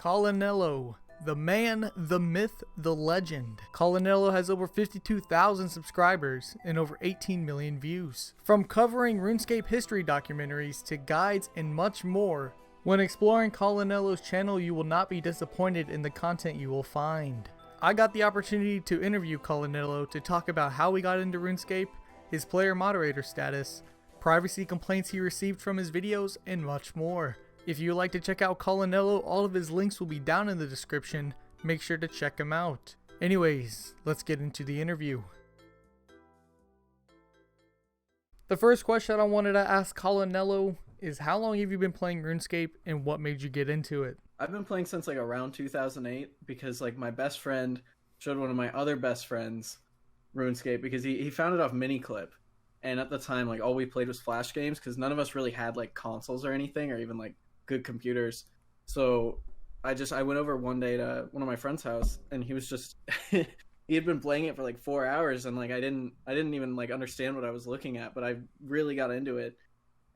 Colonello, the man, the myth, the legend. Colonello has over 52,000 subscribers and over 18 million views. From covering Runescape history documentaries to guides and much more, when exploring Colonello's channel, you will not be disappointed in the content you will find. I got the opportunity to interview Colonello to talk about how he got into Runescape, his player moderator status, privacy complaints he received from his videos, and much more. If you would like to check out Colonello, all of his links will be down in the description. Make sure to check him out. Anyways, let's get into the interview. The first question I wanted to ask Colonello is, how long have you been playing RuneScape and what made you get into it? I've been playing since like around 2008 because like my best friend showed one of my other best friends RuneScape because he found it off Miniclip. And at the time, like all we played was Flash games because none of us really had like consoles or anything or even like good computers. So I went over one day to one of my friend's house and he was just he had been playing it for like 4 hours and like I didn't even like understand what I was looking at, but I really got into it.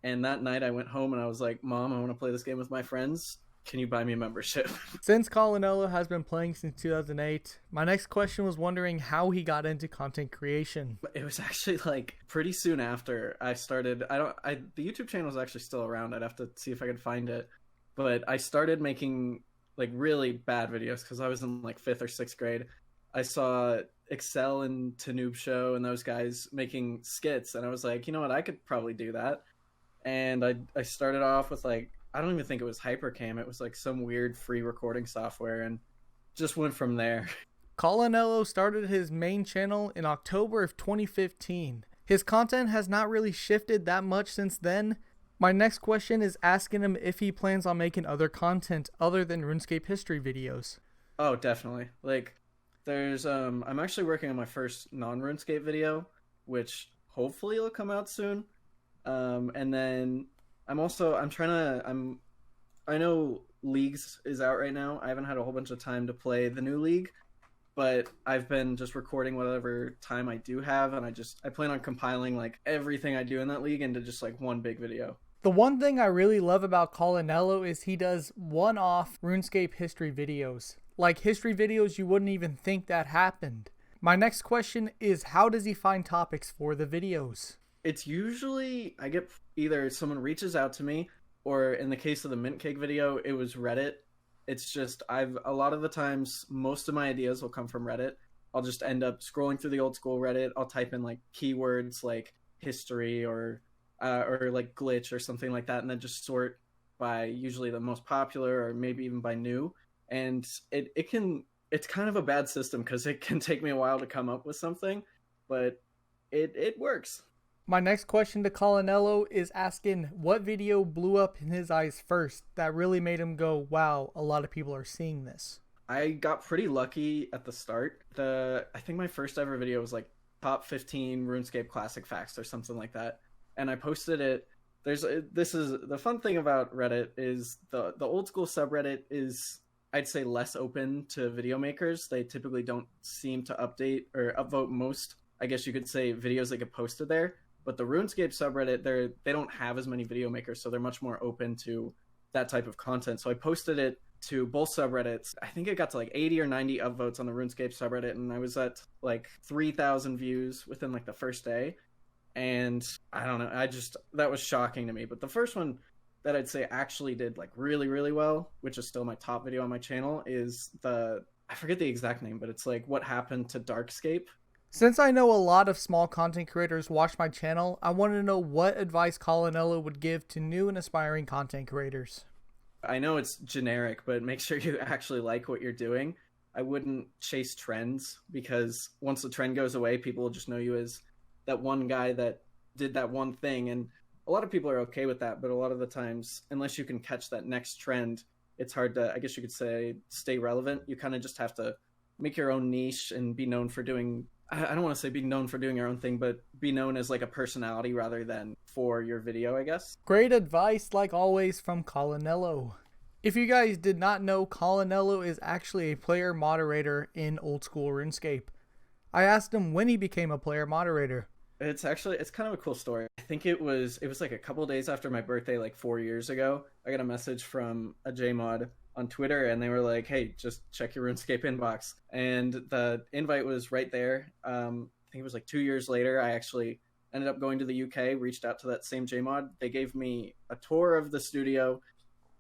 And that night I went home and I was like, Mom, I want to play this game with my friends. Can you buy me a membership? Since Colonello has been playing since 2008, my next question was wondering how he got into content creation. It was actually like pretty soon after I started. The YouTube channel is actually still around. I'd have to see if I could find it. But I started making like really bad videos because I was in like 5th or 6th grade. I saw Excel and Tanoob Show and those guys making skits. And I was like, you know what? I could probably do that. And I started off with like, I don't even think it was Hypercam. It was like some weird free recording software and just went from there. Colonello started his main channel in October of 2015. His content has not really shifted that much since then. My next question is asking him if he plans on making other content other than RuneScape history videos. Oh, definitely. Like there's I'm actually working on my first non-RuneScape video, which hopefully will come out soon. And then I know Leagues is out right now. I haven't had a whole bunch of time to play the new League, but I've been just recording whatever time I do have, and I plan on compiling like everything I do in that League into just like one big video. The one thing I really love about Colonello is he does one-off RuneScape history videos. Like history videos you wouldn't even think that happened. My next question is, how does he find topics for the videos? It's usually I get either someone reaches out to me, or in the case of the mint cake video, it was Reddit. It's just a lot of the times most of my ideas will come from Reddit. I'll just end up scrolling through the old school Reddit. I'll type in like keywords like history or like glitch or something like that, and then just sort by usually the most popular or maybe even by new. And it's kind of a bad system because it can take me a while to come up with something, but it works. My next question to Colonello is asking what video blew up in his eyes first that really made him go, wow, a lot of people are seeing this. I got pretty lucky at the start. I think my first ever video was like top 15 RuneScape classic facts or something like that. And I posted it. This is the fun thing about Reddit is the old school subreddit is, I'd say, less open to video makers. They typically don't seem to update or upvote most, I guess you could say, videos that get posted there. But the RuneScape subreddit, they don't have as many video makers, so they're much more open to that type of content. So I posted it to both subreddits. I think it got to like 80 or 90 upvotes on the RuneScape subreddit, and I was at like 3,000 views within like the first day. And I don't know, that was shocking to me. But the first one that I'd say actually did like really, really well, which is still my top video on my channel, is I forget the exact name, but it's like what happened to Darkscape. Since I know a lot of small content creators watch my channel, I want to know what advice Colonello would give to new and aspiring content creators. I know it's generic, but make sure you actually like what you're doing. I wouldn't chase trends because once the trend goes away, people will just know you as that one guy that did that one thing. And a lot of people are okay with that, but a lot of the times, unless you can catch that next trend, it's hard to, I guess you could say, stay relevant. You kind of just have to make your own niche and be known for doing, I don't want to say be known for doing your own thing, but be known as like a personality rather than for your video, I guess. Great advice, like always, from Colonello. If you guys did not know, Colonello is actually a player moderator in old school RuneScape. I asked him when he became a player moderator. It's kind of a cool story. I think it was like a couple days after my birthday, like 4 years ago. I got a message from a JMod on Twitter, and they were like, hey, just check your RuneScape inbox. And the invite was right there. I think it was like 2 years later, I actually ended up going to the UK, reached out to that same JMod. They gave me a tour of the studio,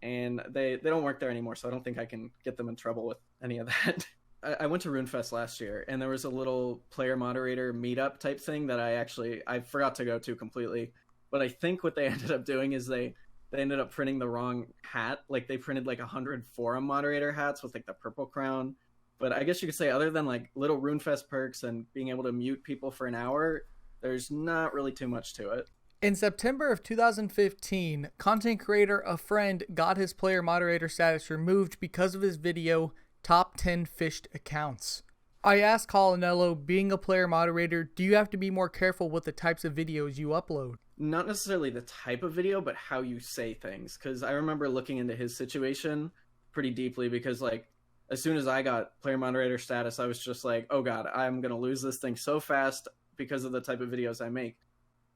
and they don't work there anymore, so I don't think I can get them in trouble with any of that. I went to RuneFest last year, and there was a little player moderator meetup type thing that I forgot to go to completely. But I think what they ended up doing is they ended up printing the wrong hat. Like, they printed like 100 forum moderator hats with like the purple crown. But I guess you could say, other than like little RuneFest perks and being able to mute people for an hour, there's not really too much to it. In September of 2015, content creator A Friend got his player moderator status removed because of his video, Top 10 Fished Accounts. I asked Colonello, being a player moderator, do you have to be more careful with the types of videos you upload? Not necessarily the type of video, but how you say things. Because I remember looking into his situation pretty deeply, because like, as soon as I got player moderator status, I was just like, oh god, I'm going to lose this thing so fast because of the type of videos I make.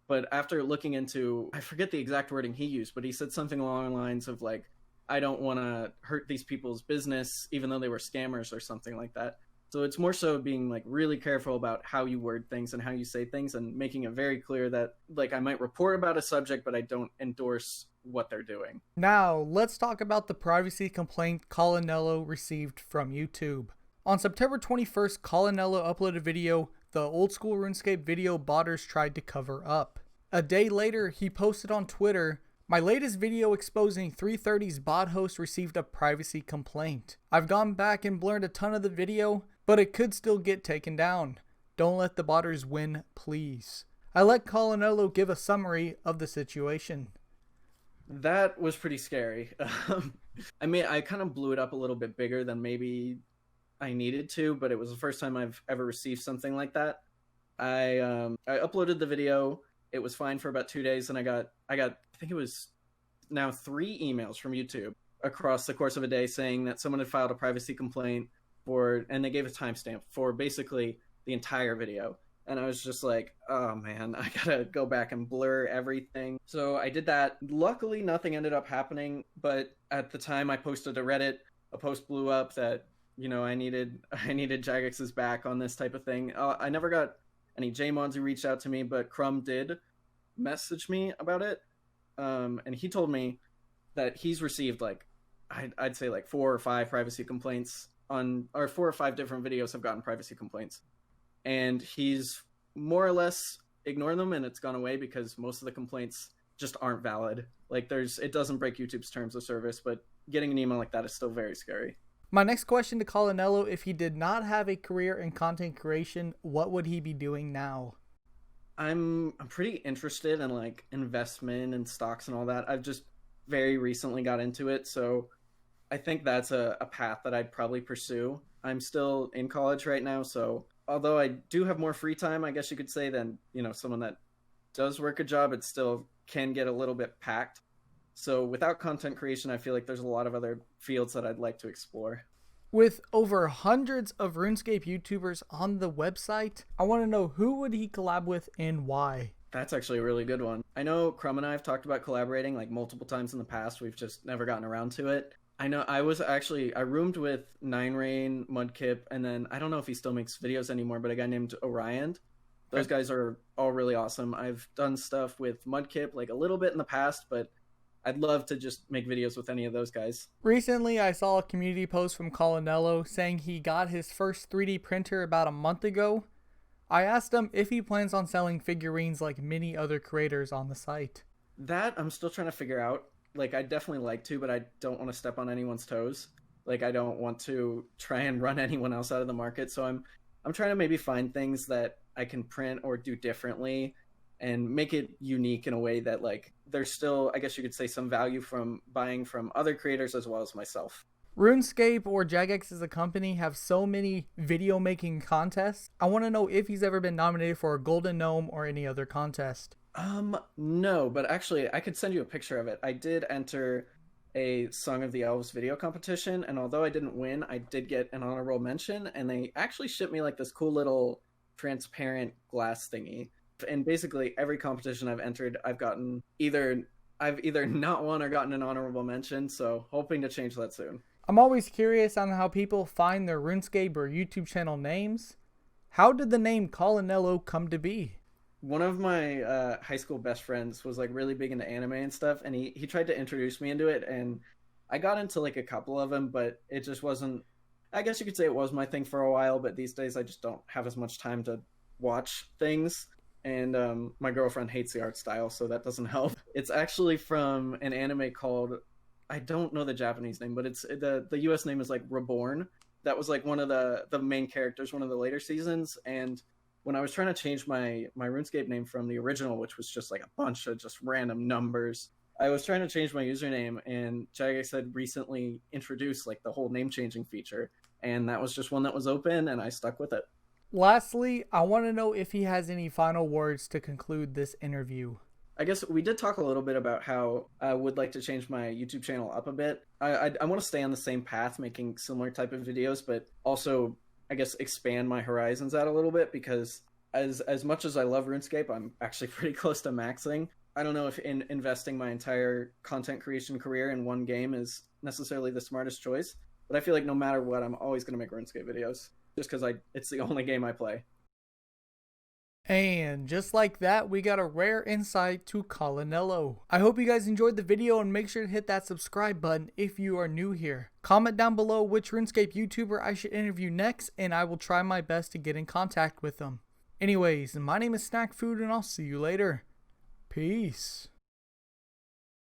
But after looking into, I forget the exact wording he used, but he said something along the lines of like, I don't want to hurt these people's business, even though they were scammers or something like that. So it's more so being like really careful about how you word things and how you say things, and making it very clear that like I might report about a subject, but I don't endorse what they're doing. Now, let's talk about the privacy complaint Colonello received from YouTube. On September 21st, Colonello uploaded a video the old school RuneScape video botters tried to cover up. A day later, he posted on Twitter, my latest video exposing 330's bot host received a privacy complaint. I've gone back and blurred a ton of the video, but it could still get taken down. Don't let the botters win, please. I let Colonello give a summary of the situation. That was pretty scary. I mean, I kind of blew it up a little bit bigger than maybe I needed to, but it was the first time I've ever received something like that. I uploaded the video. It was fine for about 2 days, and I got I think it was now 3 emails from YouTube across the course of a day saying that someone had filed a privacy complaint and they gave a timestamp for basically the entire video. And I was just like, oh man, I gotta go back and blur everything. So I did that. Luckily, nothing ended up happening, but at the time I posted to Reddit, a post blew up that, you know, I needed Jagex's back on this type of thing. I never got any JMods who reached out to me, but Crumb did message me about it. And he told me that he's received like, I'd say like 4 or 5 privacy complaints or 4 or 5 different videos have gotten privacy complaints. And he's more or less ignored them, and it's gone away because most of the complaints just aren't valid. Like it doesn't break YouTube's terms of service, but getting an email like that is still very scary. My next question to Colonello, if he did not have a career in content creation, what would he be doing now? I'm pretty interested in like investment and stocks and all that. I've just very recently got into it, so I think that's a path that I'd probably pursue. I'm still in college right now, so although I do have more free time, I guess you could say, than, you know, someone that does work a job, it still can get a little bit packed. So without content creation, I feel like there's a lot of other fields that I'd like to explore. With over hundreds of RuneScape YouTubers on the website, I want to know, who would he collab with and why? That's actually a really good one. I know Crumb and I have talked about collaborating like multiple times in the past. We've just never gotten around to it. I know I roomed with Nine Rain, Mudkip, and then I don't know if he still makes videos anymore, but a guy named Orion. Those guys are all really awesome. I've done stuff with Mudkip like a little bit in the past, but I'd love to just make videos with any of those guys. Recently, I saw a community post from Colonello saying he got his first 3D printer about a month ago. I asked him if he plans on selling figurines like many other creators on the site. That I'm still trying to figure out. Like, I'd definitely like to, but I don't want to step on anyone's toes. Like, I don't want to try and run anyone else out of the market. So I'm trying to maybe find things that I can print or do differently and make it unique in a way that, like, there's still, I guess you could say, some value from buying from other creators as well as myself. RuneScape or Jagex as a company have so many video making contests. I want to know if he's ever been nominated for a Golden Gnome or any other contest. No, but actually I could send you a picture of it. I did enter a Song of the Elves video competition, and although I didn't win, I did get an honorable mention, and they actually shipped me like this cool little transparent glass thingy. And basically every competition I've entered, I've either not won or gotten an honorable mention, so hoping to change that soon. I'm always curious on how people find their RuneScape or YouTube channel names. How did the name Colonello come to be? One of my high school best friends was like really big into anime and stuff, and he tried to introduce me into it, and I got into like a couple of them, but it just wasn't. I guess you could say it was my thing for a while, but these days I just don't have as much time to watch things, and my girlfriend hates the art style, so that doesn't help. It's actually from an anime called, I don't know the Japanese name, but it's the US name is like Reborn. That was like one of the main characters, one of the later seasons, and when I was trying to change my RuneScape name from the original, which was just like a bunch of just random numbers, I was trying to change my username, and Jagex had recently introduced like the whole name changing feature, and that was just one that was open, and I stuck with it. Lastly, I want to know if he has any final words to conclude this interview. I guess we did talk a little bit about how I would like to change my YouTube channel up a bit. I want to stay on the same path, making similar type of videos, but also, I guess, expand my horizons out a little bit, because as much as I love RuneScape, I'm actually pretty close to maxing. I don't know if investing my entire content creation career in one game is necessarily the smartest choice, but I feel like no matter what, I'm always going to make RuneScape videos, just because it's the only game I play. And just like that, we got a rare insight to Colonello. I hope you guys enjoyed the video, and make sure to hit that subscribe button if you are new here. Comment down below which RuneScape YouTuber I should interview next, and I will try my best to get in contact with them. Anyways, my name is Snack Food, and I'll see you later. Peace.